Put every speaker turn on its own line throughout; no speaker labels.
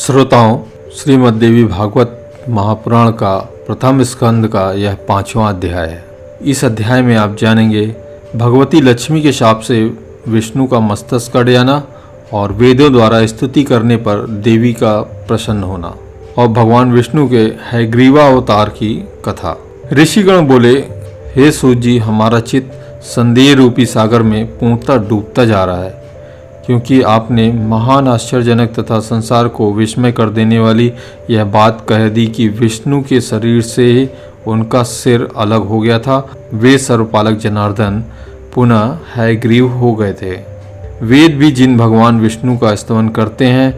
श्रोताओं, श्रीमद् देवी भागवत महापुराण का प्रथम स्कंद का यह 5वां अध्याय है। इस अध्याय में आप जानेंगे भगवती लक्ष्मी के शाप से विष्णु का मस्तक कट जाना और वेदों द्वारा स्तुति करने पर देवी का प्रसन्न होना और भगवान विष्णु के हयग्रीवा अवतार की कथा। ऋषिगण बोले, हे सूत जी, हमारा चित्त संदेह रूपी सागर में पूर्णतः डूबता जा रहा है, क्योंकि आपने महान आश्चर्यजनक तथा संसार को विस्मय कर देने वाली यह बात कह दी कि विष्णु के शरीर से उनका सिर अलग हो गया था। वे सर्वपालक जनार्दन पुनः हयग्रीव हो गए थे। वेद भी जिन भगवान विष्णु का स्तवन करते हैं,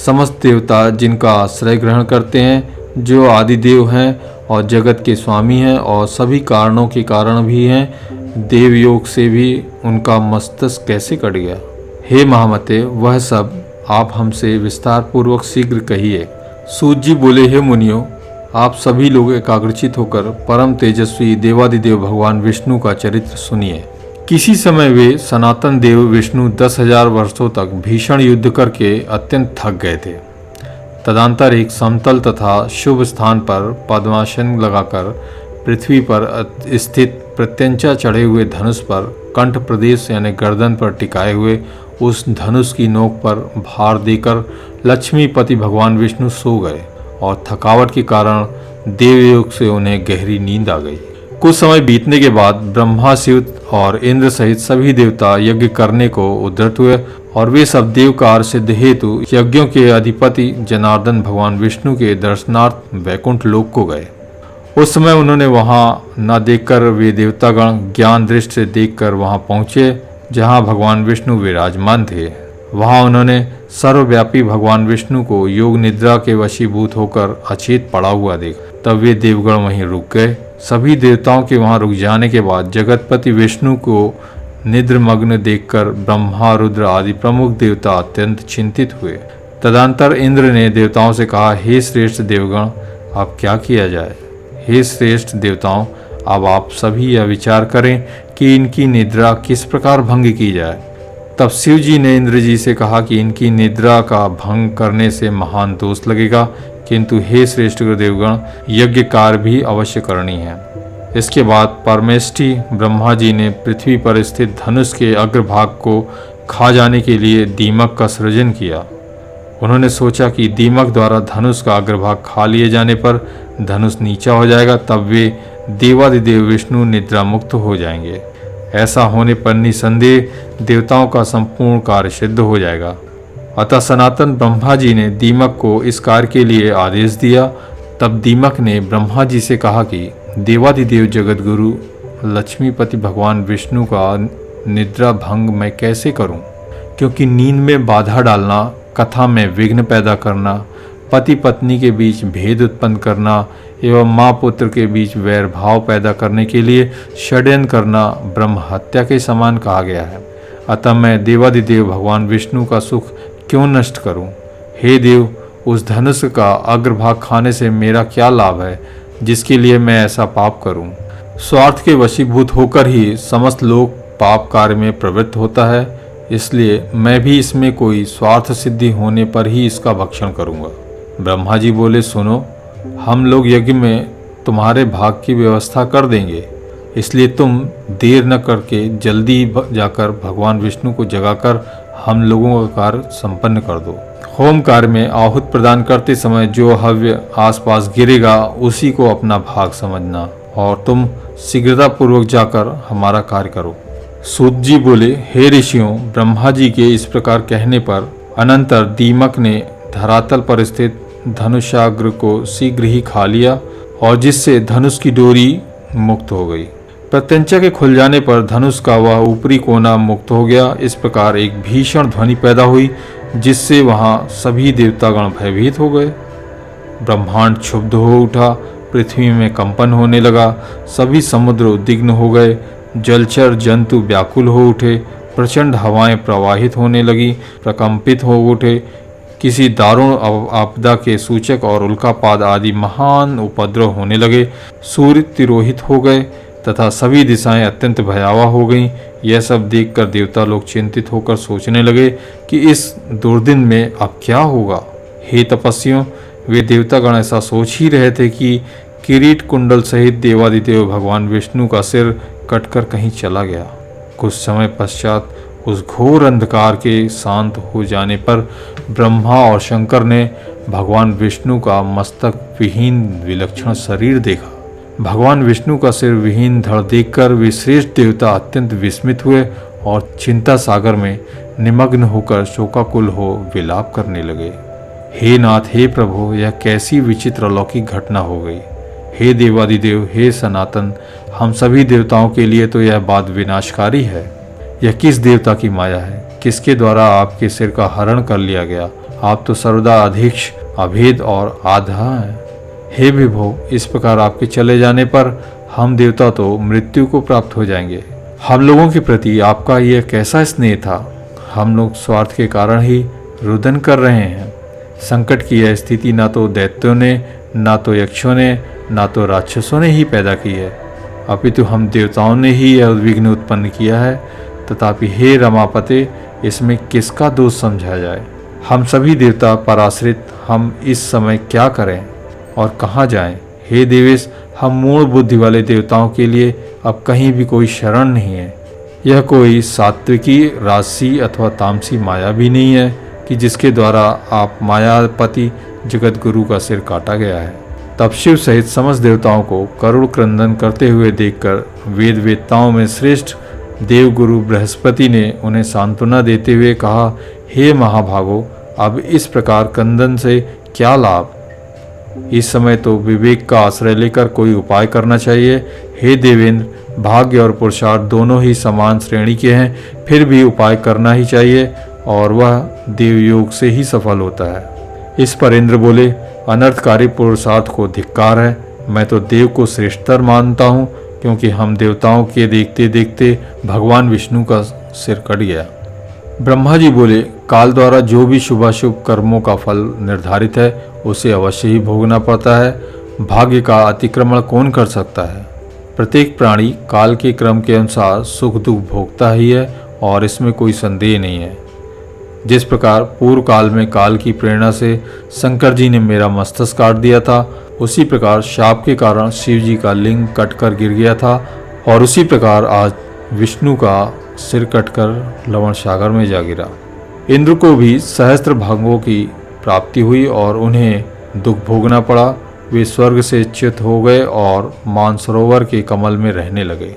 समस्त देवता जिनका आश्रय ग्रहण करते हैं, जो आदिदेव हैं और जगत के स्वामी हैं और सभी कारणों के कारण भी हैं, देवयोग से भी उनका मस्तक कैसे कट गया? हे महामते, वह सब आप हमसे विस्तार पूर्वक शीघ्र कहिए। सूत जी बोले, हे मुनियों, आप सभी लोग एकाग्रचित होकर परम तेजस्वी देवादिदेव भगवान विष्णु का चरित्र सुनिए। किसी समय वे सनातन देव विष्णु 10,000 वर्षों तक भीषण युद्ध करके अत्यंत थक गए थे। तदंतर एक समतल तथा शुभ स्थान पर पद्मासन लगाकर पृथ्वी पर स्थित प्रत्यंचा चढ़े हुए धनुष पर कंठ प्रदेश यानी गर्दन पर टिकाए हुए उस धनुष की नोक पर भार देकर लक्ष्मीपति भगवान विष्णु सो गए और थकावट के कारण देवयोग से उन्हें गहरी नींद आ गई। कुछ समय बीतने के बाद ब्रह्मा, शिव और इंद्र सहित सभी देवता यज्ञ करने को उद्यत हुए और वे सब देव कार्य सिद्ध हेतु यज्ञों के अधिपति जनार्दन भगवान विष्णु के दर्शनार्थ वैकुंठ लोक को गए। उस समय उन्होंने वहां न देखकर वे देवतागण ज्ञान दृष्टि से देखकर वहां पहुंचे जहां भगवान विष्णु विराजमान थे। वहां उन्होंने सर्वव्यापी भगवान विष्णु को योग निद्रा के वशीभूत होकर अचेत पड़ा हुआ देखा। तब वे देवगण वहीं रुक गए। सभी देवताओं के वहां रुक जाने के बाद जगतपति विष्णु को निद्रमग्न देखकर ब्रह्मा, रुद्र आदि प्रमुख देवता अत्यंत चिंतित हुए। तदंतर इंद्र ने देवताओं से कहा, हे श्रेष्ठ देवगण, अब क्या किया जाए? हे श्रेष्ठ देवताओं, अब आप सभी यह विचार करें कि इनकी निद्रा किस प्रकार भंग की जाए। तब शिव जी ने इंद्र जी से कहा कि इनकी निद्रा का भंग करने से महान दोष लगेगा, किंतु हे श्रेष्ठ देवगण, यज्ञ कार्य भी अवश्य करनी है। इसके बाद परमेष्ठी ब्रह्मा जी ने पृथ्वी पर स्थित धनुष के अग्रभाग को खा जाने के लिए दीमक का सृजन किया। उन्होंने सोचा कि दीमक द्वारा धनुष का अग्रभाग खा लिए जाने पर धनुष नीचा हो जाएगा, तब वे देवादिदेव विष्णु निद्रा मुक्त हो जाएंगे। ऐसा होने पर निसंदेह देवताओं का संपूर्ण कार्य सिद्ध हो जाएगा। अतः सनातन ब्रह्मा जी ने दीमक को इस कार्य के लिए आदेश दिया। तब दीमक ने ब्रह्मा जी से कहा कि देवादिदेव जगत गुरु लक्ष्मीपति भगवान विष्णु का निद्रा भंग मैं कैसे करूं? क्योंकि नींद में बाधा डालना, कथा में विघ्न पैदा करना, पति पत्नी के बीच भेद उत्पन्न करना एवं माँ पुत्र के बीच वैर भाव पैदा करने के लिए षड्यंत्र करना ब्रह्म हत्या के समान कहा गया है। अतः मैं देवादिदेव भगवान विष्णु का सुख क्यों नष्ट करूं? हे देव, उस धनुष का अग्रभाग खाने से मेरा क्या लाभ है, जिसके लिए मैं ऐसा पाप करूं? स्वार्थ के वशीभूत होकर ही समस्त लोग पाप कार्य में प्रवृत्त होता है, इसलिए मैं भी इसमें कोई स्वार्थ सिद्धि होने पर ही इसका भक्षण करूंगा। ब्रह्मा जी बोले, सुनो, हम लोग यज्ञ में तुम्हारे भाग की व्यवस्था कर देंगे, इसलिए तुम देर न करके जल्दी जाकर भगवान विष्णु को जगाकर हम लोगों का कार्य संपन्न कर दो। होम कार्य में आहुति प्रदान करते समय जो हव्य आसपास गिरेगा उसी को अपना भाग समझना और तुम शीघ्रता पूर्वक जाकर हमारा कार्य करो। सूत जी बोले, हे ऋषियों, ब्रह्मा जी के इस प्रकार कहने पर अनंतर दीमक ने धरातल पर स्थित धनुषाग्र को शीघ्र ही खा लिया और जिससे धनुष की डोरी मुक्त हो गई। प्रत्यंचा के खुल जाने पर धनुष का वह ऊपरी कोना मुक्त हो गया। इस प्रकार एक भीषण ध्वनि पैदा हुई, जिससे वहां सभी देवतागण भयभीत हो गए। ब्रह्मांड क्षुब्ध हो उठा, पृथ्वी में कंपन होने लगा, सभी समुद्र उद्विग्न हो गए, जलचर जंतु व्याकुल हो उठे, प्रचंड हवाएं प्रवाहित होने लगी, प्रकंपित हो उठे। किसी दारुण आपदा के सूचक और उल्कापात आदि महान उपद्रव होने लगे। सूर्य तिरोहित हो गए तथा सभी दिशाएं अत्यंत भयावह हो गईं। यह सब देखकर देवता लोग चिंतित होकर सोचने लगे कि इस दुर्दिन में अब क्या होगा। हे तपस्वियों, वे देवतागण ऐसा सोच ही रहे थे कि किरीट कुंडल सहित देवादिदेव भगवान विष्णु का सिर कटकर कहीं चला गया। कुछ समय पश्चात उस घोर अंधकार के शांत हो जाने पर ब्रह्मा और शंकर ने भगवान विष्णु का मस्तक विहीन विलक्षण शरीर देखा। भगवान विष्णु का सिर विहीन धड़ देखकर वे श्रेष्ठ देवता अत्यंत विस्मित हुए और चिंता सागर में निमग्न होकर शोकाकुल हो विलाप करने लगे। हे नाथ, हे प्रभु, यह कैसी विचित्र अलौकिक घटना हो गई। हे देवादिदेव, हे सनातन, हम सभी देवताओं के लिए तो यह बात विनाशकारी है। यह किस देवता की माया है? किसके द्वारा आपके सिर का हरण कर लिया गया? आप तो सर्वदा अधीक्ष, अभेद और आधा हैं। हे विभो, इस प्रकार आपके चले जाने पर हम देवता तो मृत्यु को प्राप्त हो जाएंगे। हम लोगों के प्रति आपका यह कैसा स्नेह था? हम लोग स्वार्थ के कारण ही रुदन कर रहे हैं। संकट की यह स्थिति ना तो दैत्यों ने, ना तो यक्षों ने, ना तो राक्षसों ने ही पैदा की है, अपितु हम देवताओं ने ही यह विघ्न उत्पन्न किया है। तथापि हे रमापते, इसमें किसका दोष समझा जाए? हम सभी देवता पराश्रित, हम इस समय क्या करें और कहाँ जाएं? हे देवेश, हम मूढ़ बुद्धि वाले देवताओं के लिए अब कहीं भी कोई शरण नहीं है। यह कोई सात्विकी, राजसी अथवा तामसी माया भी नहीं है कि जिसके द्वारा आप मायापति जगत गुरु का सिर काटा गया है। तब शिव सहित समस्त देवताओं को करुण क्रंदन करते हुए देखकर वेद वेत्ताओं में श्रेष्ठ देवगुरु बृहस्पति ने उन्हें सांत्वना देते हुए कहा, हे महाभागो, अब इस प्रकार क्रंदन से क्या लाभ? इस समय तो विवेक का आश्रय लेकर कोई उपाय करना चाहिए। हे देवेंद्र, भाग्य और पुरुषार्थ दोनों ही समान श्रेणी के हैं, फिर भी उपाय करना ही चाहिए और वह देवयोग से ही सफल होता है। इस पर इंद्र बोले, अनर्थकारी पुरुषार्थ को धिक्कार है। मैं तो देव को श्रेष्ठतर मानता हूँ, क्योंकि हम देवताओं के देखते देखते भगवान विष्णु का सिर कट गया। ब्रह्मा जी बोले, काल द्वारा जो भी शुभाशुभ कर्मों का फल निर्धारित है उसे अवश्य ही भोगना पड़ता है। भाग्य का अतिक्रमण कौन कर सकता है? प्रत्येक प्राणी काल के क्रम के अनुसार सुख दुख भोगता ही है और इसमें कोई संदेह नहीं है। जिस प्रकार पूर्व काल में काल की प्रेरणा से शंकर जी ने मेरा मस्तक काट दिया था, उसी प्रकार शाप के कारण शिव जी का लिंग कटकर गिर गया था और उसी प्रकार आज विष्णु का सिर कटकर लवण सागर में जा गिरा। इंद्र को भी सहस्त्र भागों की प्राप्ति हुई और उन्हें दुख भोगना पड़ा। वे स्वर्ग से च्युत हो गए और मानसरोवर के कमल में रहने लगे।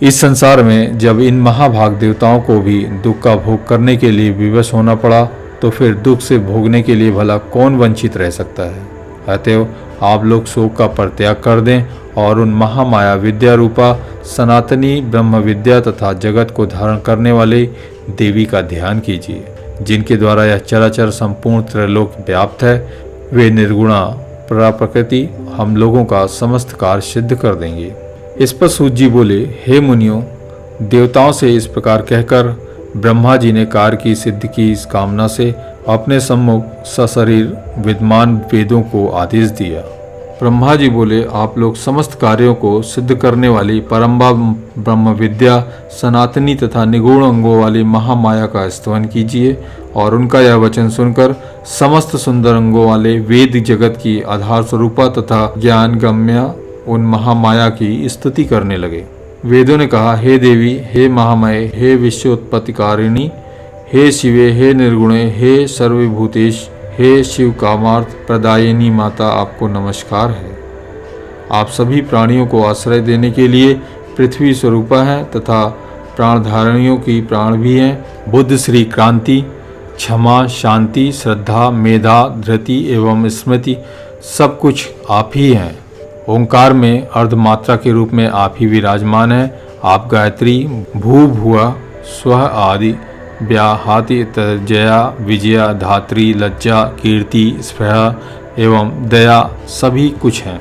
इस संसार में जब इन महाभाग देवताओं को भी दुख का भोग करने के लिए विवश होना पड़ा, तो फिर दुख से भोगने के लिए भला कौन वंचित रह सकता है? अतएव आप लोग शोक का परित्याग कर दें और उन महामाया विद्या रूपा सनातनी ब्रह्म विद्या तथा जगत को धारण करने वाले देवी का ध्यान कीजिए, जिनके द्वारा यह चराचर संपूर्ण त्रैलोक व्याप्त है। वे निर्गुणा प्रकृति हम लोगों का समस्त कार्य सिद्ध कर देंगे। इस पर सूत जी बोले, हे मुनियों, देवताओं से इस प्रकार कहकर ब्रह्मा जी ने कार्य की सिद्धि की इस कामना से अपने सम्मुख सशरीर विद्यमान वेदों को आदेश दिया। ब्रह्मा जी बोले, आप लोग समस्त कार्यों को सिद्ध करने वाली परम्बा ब्रह्म विद्या सनातनी तथा निगुण अंगों वाली महामाया का स्तवन कीजिए और उनका यह वचन सुनकर समस्त सुंदर अंगों वाले वेद जगत की आधार स्वरूपा तथा ज्ञान गम्य उन महामाया की स्तुति करने लगे। वेदों ने कहा, हे देवी, हे महामय, हे विश्वोत्पत्तिकारिणी, हे शिवे, हे निर्गुणे, हे सर्वभूतेश, हे शिव कामार्थ प्रदायिनी माता, आपको नमस्कार है। आप सभी प्राणियों को आश्रय देने के लिए पृथ्वी स्वरूपा हैं तथा प्राणधारणियों की प्राण भी हैं। बुद्ध, श्री, क्रांति, क्षमा, शांति, श्रद्धा, मेधा, धृति एवं स्मृति सब कुछ आप ही हैं। ओंकार में अर्धमात्रा के रूप में आप ही विराजमान हैं। आप गायत्री, भू भुआ, स्व आदि, व्याहाति, जया, विजया, धात्री, लज्जा, कीर्ति, स्पृहा एवं दया सभी कुछ हैं।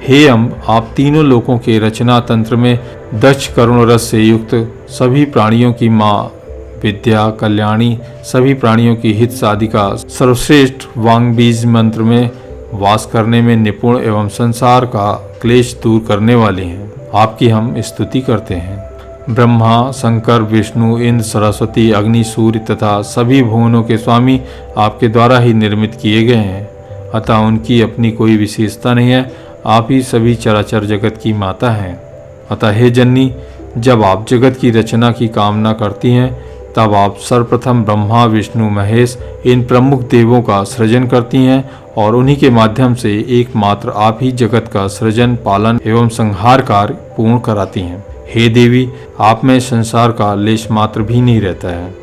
हे अम्ब, आप तीनों लोकों के रचना तंत्र में दक्ष करुण रस से युक्त सभी प्राणियों की माँ, विद्या, कल्याणी, सभी प्राणियों की हित साधिका, सर्वश्रेष्ठ वांग बीज मंत्र में वास करने में निपुण एवं संसार का क्लेश दूर करने वाली हैं। आपकी हम स्तुति करते हैं। ब्रह्मा, शंकर, विष्णु, इंद्र, सरस्वती, अग्नि, सूर्य तथा सभी भुवनों के स्वामी आपके द्वारा ही निर्मित किए गए हैं, अतः उनकी अपनी कोई विशेषता नहीं है। आप ही सभी चराचर जगत की माता हैं। अतः हे जननी, जब आप जगत की रचना की कामना करती हैं, तब आप सर्वप्रथम ब्रह्मा, विष्णु, महेश इन प्रमुख देवों का सृजन करती हैं और उन्हीं के माध्यम से एकमात्र आप ही जगत का सृजन, पालन एवं संहार कार्य पूर्ण कराती हैं। हे देवी, आप में संसार का लेश मात्र भी नहीं रहता है।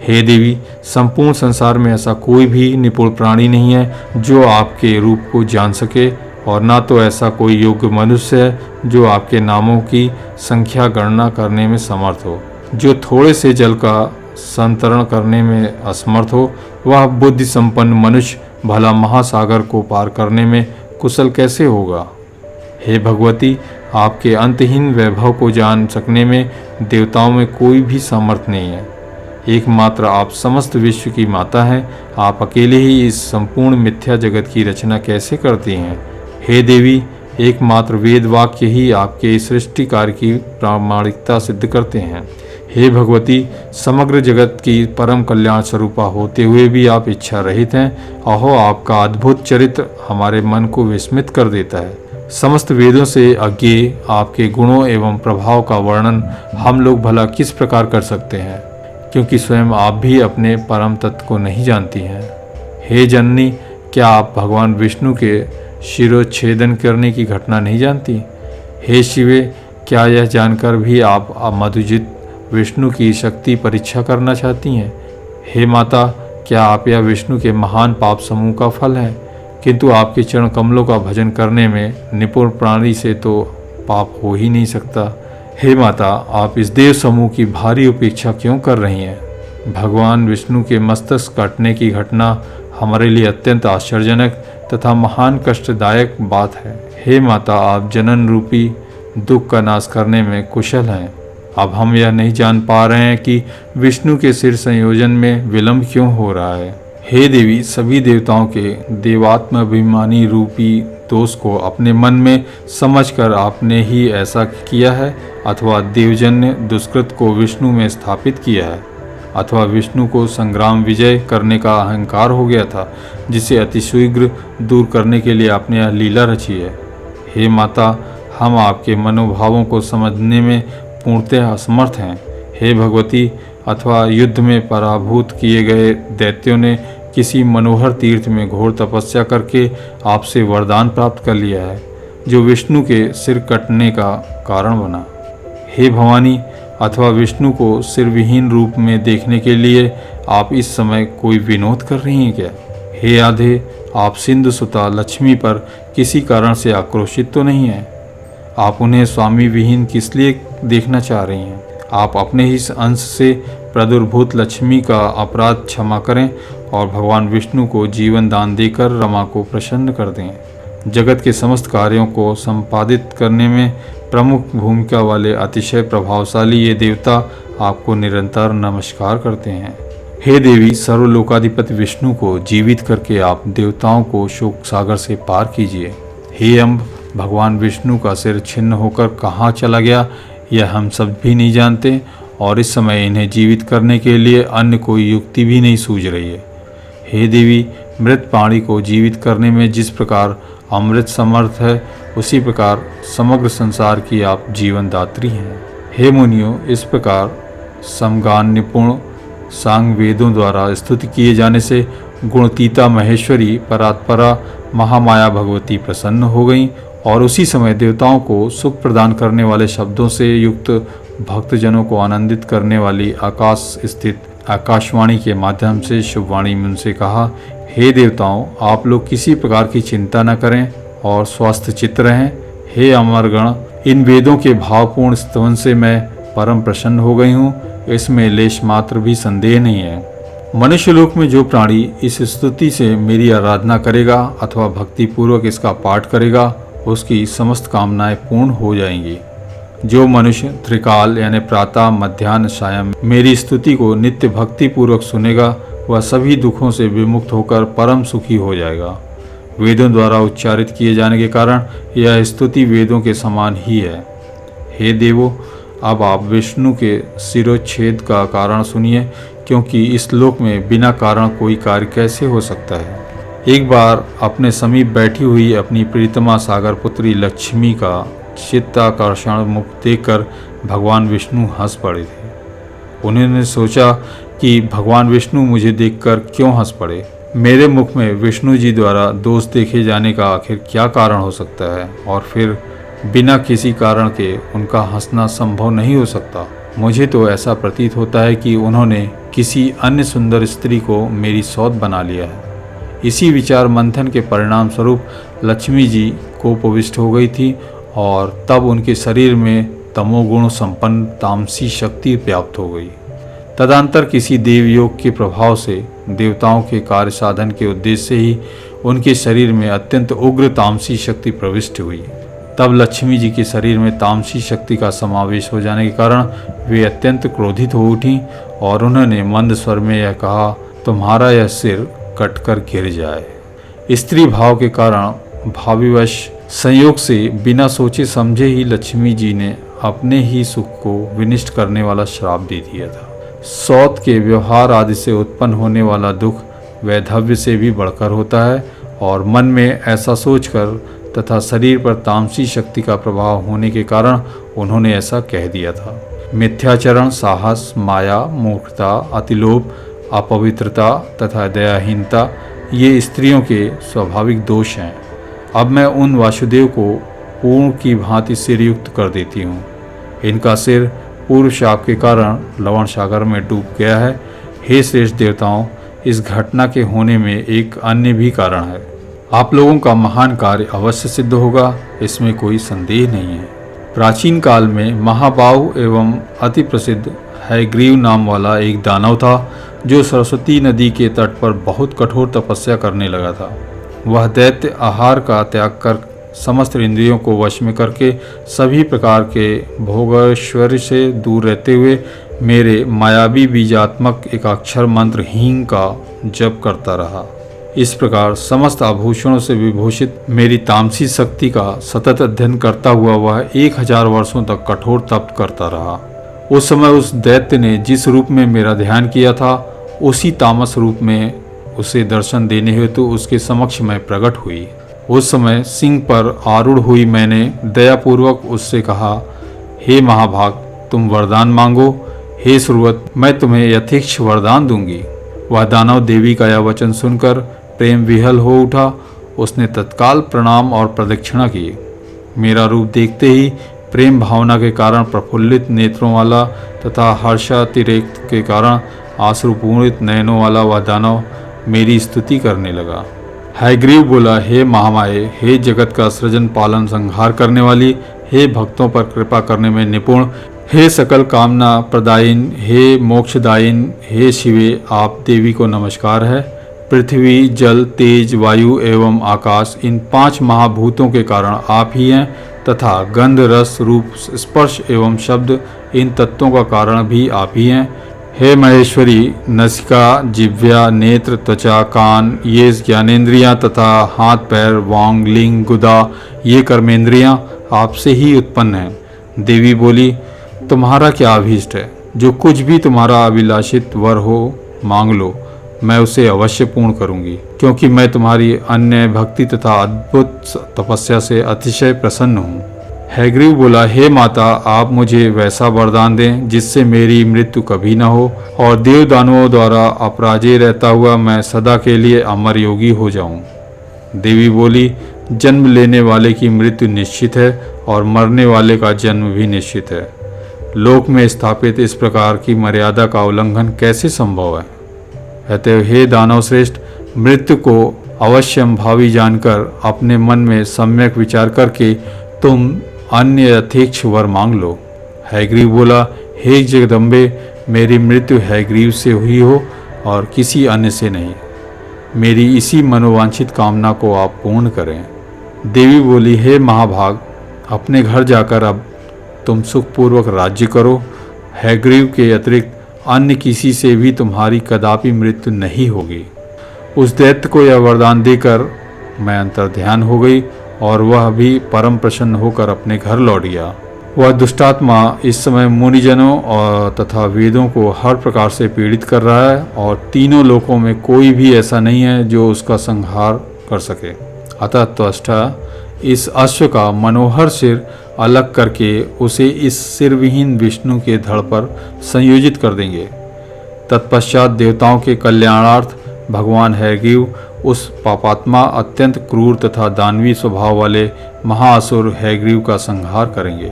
हे देवी, संपूर्ण संसार में ऐसा कोई भी निपुण प्राणी नहीं है जो आपके रूप को जान सके, और ना तो ऐसा कोई योग्य मनुष्य है जो आपके नामों की संख्या गणना करने में समर्थ हो। जो थोड़े से जल का संतरण करने में असमर्थ हो, वह बुद्धि संपन्न मनुष्य भला महासागर को पार करने में कुशल कैसे होगा। हे भगवती, आपके अंतहीन वैभव को जान सकने में देवताओं में कोई भी सामर्थ्य नहीं है। एकमात्र आप समस्त विश्व की माता हैं। आप अकेले ही इस संपूर्ण मिथ्या जगत की रचना कैसे करती हैं। हे देवी, एकमात्र वेद वाक्य ही आपके सृष्टि कार्य की प्रामाणिकता सिद्ध करते हैं। हे भगवती, समग्र जगत की परम कल्याण स्वरूपा होते हुए भी आप इच्छा रहित हैं। अहो, आपका अद्भुत चरित्र हमारे मन को विस्मित कर देता है। समस्त वेदों से अज्ञेय आपके गुणों एवं प्रभाव का वर्णन हम लोग भला किस प्रकार कर सकते हैं, क्योंकि स्वयं आप भी अपने परम तत्व को नहीं जानती हैं। हे जननी, क्या आप भगवान विष्णु के शिरोच्छेदन करने की घटना नहीं जानती। हे शिवे, क्या यह जानकर भी आप मधुजित विष्णु की शक्ति परीक्षा करना चाहती हैं। हे माता, क्या आप यह विष्णु के महान पाप समूह का फल है, किंतु आपके चरण कमलों का भजन करने में निपुण प्राणी से तो पाप हो ही नहीं सकता। हे माता, आप इस देव समूह की भारी उपेक्षा क्यों कर रही हैं। भगवान विष्णु के मस्तक काटने की घटना हमारे लिए अत्यंत आश्चर्यजनक तथा महान कष्टदायक बात है। हे माता, आप जनन रूपी दुख का नाश करने में कुशल हैं। अब हम यह नहीं जान पा रहे हैं कि विष्णु के सिर संयोजन में विलंब क्यों हो रहा है। हे देवी, सभी देवताओं के देवात्म अभिमानी रूपी दोष को अपने मन में समझकर आपने ही ऐसा किया है, अथवा देवजन्य दुष्कृत को विष्णु में स्थापित किया है, अथवा विष्णु को संग्राम विजय करने का अहंकार हो गया था, जिसे अतिशीघ्र दूर करने के लिए आपने यह लीला रची है। हे माता, हम आपके मनोभावों को समझने में पूर्णतः असमर्थ हैं। हे भगवती, अथवा युद्ध में पराभूत किए गए दैत्यों ने किसी मनोहर तीर्थ में घोर तपस्या करके आपसे वरदान प्राप्त कर लिया है, जो विष्णु के सिर कटने का कारण बना। हे भवानी, अथवा विष्णु को सिरविहीन रूप में देखने के लिए आप इस समय कोई विनोद कर रही हैं क्या। हे आधे, आप सिंधु सुता लक्ष्मी पर किसी कारण से आक्रोशित तो नहीं हैं। आप उन्हें स्वामी विहीन किस लिए देखना चाह रही हैं। आप अपने ही अंश से प्रादुर्भूत लक्ष्मी का अपराध क्षमा करें और भगवान विष्णु को जीवन दान देकर रमा को प्रसन्न कर दें। जगत के समस्त कार्यों को संपादित करने में प्रमुख भूमिका वाले अतिशय प्रभावशाली ये देवता आपको निरंतर नमस्कार करते हैं। हे देवी, सर्वलोकाधिपति विष्णु को जीवित करके आप देवताओं को शोक सागर से पार कीजिए। हे अम्ब, भगवान विष्णु का सिर छिन्न होकर कहाँ चला गया, यह हम सब भी नहीं जानते, और इस समय इन्हें जीवित करने के लिए अन्य कोई युक्ति भी नहीं सूझ रही है। हे देवी, मृत प्राणी को जीवित करने में जिस प्रकार अमृत समर्थ है, उसी प्रकार समग्र संसार की आप जीवन दात्री हैं। हे मुनियों, इस प्रकार समगान निपुण सांग वेदों द्वारा स्तुति किए जाने से गुणतीता महेश्वरी परात्परा महामाया भगवती प्रसन्न हो गईं, और उसी समय देवताओं को सुख प्रदान करने वाले शब्दों से युक्त भक्तजनों को आनंदित करने वाली आकाश स्थित आकाशवाणी के माध्यम से शुभवाणी में उनसे कहा, हे देवताओं, आप लोग किसी प्रकार की चिंता न करें और स्वस्थ चित्त रहें। हे अमरगण, इन वेदों के भावपूर्ण स्तवन से मैं परम प्रसन्न हो गई हूँ, इसमें लेश मात्र भी संदेह नहीं है। मनुष्य लोक में जो प्राणी इस स्तुति से मेरी आराधना करेगा अथवा भक्तिपूर्वक इसका पाठ करेगा, उसकी समस्त कामनाएं पूर्ण हो जाएंगी। जो मनुष्य त्रिकाल यानी प्रातः मध्याह्न सायं मेरी स्तुति को नित्य भक्ति पूर्वक सुनेगा, वह सभी दुखों से विमुक्त होकर परम सुखी हो जाएगा। वेदों द्वारा उच्चारित किए जाने के कारण यह स्तुति वेदों के समान ही है। हे देवो, अब आप विष्णु के शिरोच्छेद का कारण सुनिए, क्योंकि इस लोक में बिना कारण कोई कार्य कैसे हो सकता है। एक बार अपने समीप बैठी हुई अपनी प्रीतमा सागर पुत्री लक्ष्मी का चित्ताकर्षण मुख देखकर भगवान विष्णु हंस पड़े थे। उन्होंने सोचा कि भगवान विष्णु मुझे देखकर क्यों हंस पड़े। मेरे मुख में विष्णु जी द्वारा दोष देखे जाने का आखिर क्या कारण हो सकता है, और फिर बिना किसी कारण के उनका हंसना संभव नहीं हो सकता। मुझे तो ऐसा प्रतीत होता है कि उन्होंने किसी अन्य सुंदर स्त्री को मेरी सौत बना लिया है। इसी विचार मंथन के परिणाम स्वरूप लक्ष्मी जी कोपविष्ट हो गई थी, और तब उनके शरीर में तमोगुण संपन्न तामसी शक्ति व्याप्त हो गई। तदंतर किसी देव योग के प्रभाव से देवताओं के कार्य साधन के उद्देश्य से ही उनके शरीर में अत्यंत उग्र तामसी शक्ति प्रविष्ट हुई। तब लक्ष्मी जी के शरीर में तामसी शक्ति का समावेश हो जाने के कारण वे अत्यंत क्रोधित हो उठी, और उन्होंने मंद स्वर में यह कहा, तुम्हारा यह सिर कटकर गिर जाए। स्त्री भाव के कारण भाविवश संयोग से बिना सोचे समझे ही लक्ष्मी जी ने अपने ही सुख को विनिष्ट करने वाला श्राप दे दिया था। सौत के व्यवहार आदि से उत्पन्न होने वाला दुख वैधव्य से भी बढ़कर होता है, और मन में ऐसा सोचकर तथा शरीर पर तामसी शक्ति का प्रभाव होने के कारण उन्होंने ऐसा कह दिया था। मिथ्याचरण, साहस, माया, मूर्खता, अतिलोभ, अपवित्रता तथा दयाहीनता ये स्त्रियों के स्वाभाविक दोष हैं। अब मैं उन वासुदेव को पूर्ण की भांति सिरयुक्त कर देती हूँ। इनका सिर पूर्व शाप के कारण लवण सागर में डूब गया है। हे श्रेष्ठ देवताओं, इस घटना के होने में एक अन्य भी कारण है। आप लोगों का महान कार्य अवश्य सिद्ध होगा, इसमें कोई संदेह नहीं है। प्राचीन काल में महाबाहु एवं अति प्रसिद्ध हयग्रीव नाम वाला एक दानव था, जो सरस्वती नदी के तट पर बहुत कठोर तपस्या करने लगा था। वह दैत्य आहार का त्याग कर समस्त इंद्रियों को वश में करके सभी प्रकार के भोगैश्वर्य से दूर रहते हुए मेरे मायावी बीजात्मक एकाक्षर मंत्र हींग का जप करता रहा। इस प्रकार समस्त आभूषणों से विभूषित मेरी तामसी शक्ति का सतत अध्ययन करता हुआ वह 1000 वर्षों तक कठोर तप करता रहा। उस समय उस दैत्य ने जिस रूप में मेरा ध्यान किया था, उसी तामस रूप में उसे दर्शन देने हेतु उसके समक्ष मैं प्रकट हुई। उस समय सिंह पर आरूढ़ हुई मैंने दयापूर्वक उससे कहा, हे महाभाग, तुम वरदान मांगो। हे सुरवत, मैं तुम्हें यथेच्छ वरदान दूंगी। वह दानव देवी का यह वचन सुनकर प्रेम विहल हो उठा। उसने तत्काल प्रणाम और प्रदक्षिणा की। मेरा रूप देखते ही प्रेम भावना के कारण प्रफुल्लित नेत्रों वाला तथा हर्षातिरेक के कारण आश्रुपूरित नयनों वाला वह दानव मेरी स्तुति करने लगा। हयग्रीव बोला, हे महामाये, हे जगत का सृजन पालन संहार करने वाली, हे भक्तों पर कृपा करने में निपुण, हे सकल कामना प्रदायिन, हे मोक्षदायिन, हे शिवे, आप देवी को नमस्कार है। पृथ्वी, जल, तेज, वायु एवं आकाश, इन 5 महाभूतों के कारण आप ही हैं, तथा गंध, रस, रूप, स्पर्श एवं शब्द, इन तत्वों का कारण भी आप ही हैं। हे महेश्वरी, नसिका, जिह्वा, नेत्र, त्वचा, कान, ये ज्ञानेंद्रियां तथा हाथ, पैर, वांग, लिंग, गुदा, ये कर्मेंद्रियां आपसे ही उत्पन्न हैं। देवी बोली, तुम्हारा क्या अभीष्ट है? जो कुछ भी तुम्हारा अभिलाषित वर हो मांग लो, मैं उसे अवश्य पूर्ण करूंगी, क्योंकि मैं तुम्हारी अन्य भक्ति तथा अद्भुत तपस्या से अतिशय प्रसन्न हूँ। हयग्रीव बोला, हे माता, आप मुझे वैसा वरदान दें जिससे मेरी मृत्यु कभी न हो और देव दानवों द्वारा अपराजेय रहता हुआ मैं सदा के लिए अमर योगी हो जाऊं। देवी बोली, जन्म लेने वाले की मृत्यु निश्चित है और मरने वाले का जन्म भी निश्चित है। लोक में स्थापित इस प्रकार की मर्यादा का उल्लंघन कैसे संभव है? अतएव हे दानव श्रेष्ठ, मृत्यु को अवश्यम भावी जानकर अपने मन में सम्यक विचार करके तुम अन्य यथेच्छ वर मांग लो। हयग्रीव बोला, हे जगदम्बे, मेरी मृत्यु हयग्रीव से हुई हो और किसी अन्य से नहीं। मेरी इसी मनोवांछित कामना को आप पूर्ण करें। देवी बोली, हे महाभाग, अपने घर जाकर अब तुम सुखपूर्वक राज्य करो। हयग्रीव के अतिरिक्त अन्य किसी से भी तुम्हारी कदापि मृत्यु नहीं होगी। उस दैत्य को यह वरदान देकर मैं अंतर्ध्यान हो गई और वह भी परम प्रसन्न होकर अपने घर लौट गया। वह दुष्टात्मा इस समय मुनिजनों और तथा वेदों को हर प्रकार से पीड़ित कर रहा है और तीनों लोकों में कोई भी ऐसा नहीं है जो उसका संहार कर सके। अतः त्वष्टा इस अश्व का मनोहर सिर अलग करके उसे इस सिरविहीन विष्णु के धड़ पर संयोजित कर देंगे। तत्पश्चात देवताओं के कल्याणार्थ भगवान हैग्रीव उस पापात्मा अत्यंत क्रूर तथा दानवी स्वभाव वाले महाअसुर हैग्रीव का संहार करेंगे।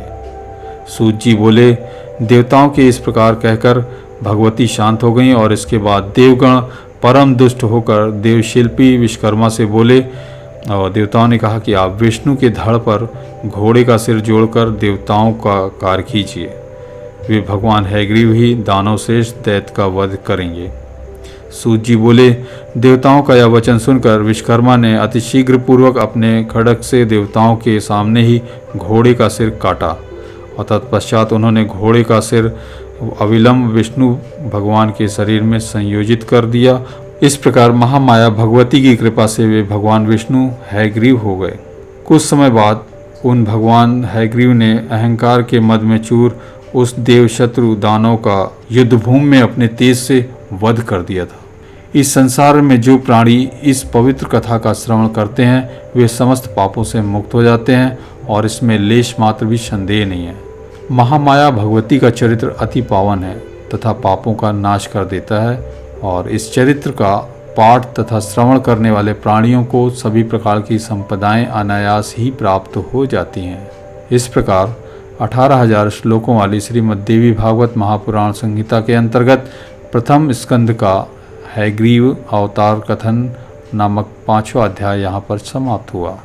सूत जी बोले, देवताओं के इस प्रकार कहकर भगवती शांत हो गईं और इसके बाद देवगण परम दुष्ट होकर देवशिल्पी विश्वकर्मा से बोले और देवताओं ने कहा कि आप विष्णु के धड़ पर घोड़े का सिर जोड़कर देवताओं का कार्य कीजिए। वे भगवान हैग्रीव ही दानव श्रेष्ठ दैत्य का वध करेंगे। सूत जी बोले, देवताओं का यह वचन सुनकर विश्वकर्मा ने अतिशीघ्र पूर्वक अपने खड्ग से देवताओं के सामने ही घोड़े का सिर काटा और तत्पश्चात उन्होंने घोड़े का सिर अविलंब विष्णु भगवान के शरीर में संयोजित कर दिया। इस प्रकार महामाया भगवती की कृपा से वे भगवान विष्णु हैग्रीव हो गए। कुछ समय बाद उन भगवान हैग्रीव ने अहंकार के मद में चूर उस देव शत्रु दानव का युद्धभूमि में अपने तेज से वध कर दिया था। इस संसार में जो प्राणी इस पवित्र कथा का श्रवण करते हैं वे समस्त पापों से मुक्त हो जाते हैं और इसमें लेश मात्र भी संदेह नहीं है। महामाया भगवती का चरित्र अति पावन है तथा पापों का नाश कर देता है और इस चरित्र का पाठ तथा श्रवण करने वाले प्राणियों को सभी प्रकार की संपदाएं अनायास ही प्राप्त हो जाती हैं। इस प्रकार 18,000 श्लोकों वाली श्रीमद् देवी भागवत महापुराण संहिता के अंतर्गत प्रथम स्कंद का हैग्रीव अवतार कथन नामक 5वां अध्याय यहाँ पर समाप्त हुआ।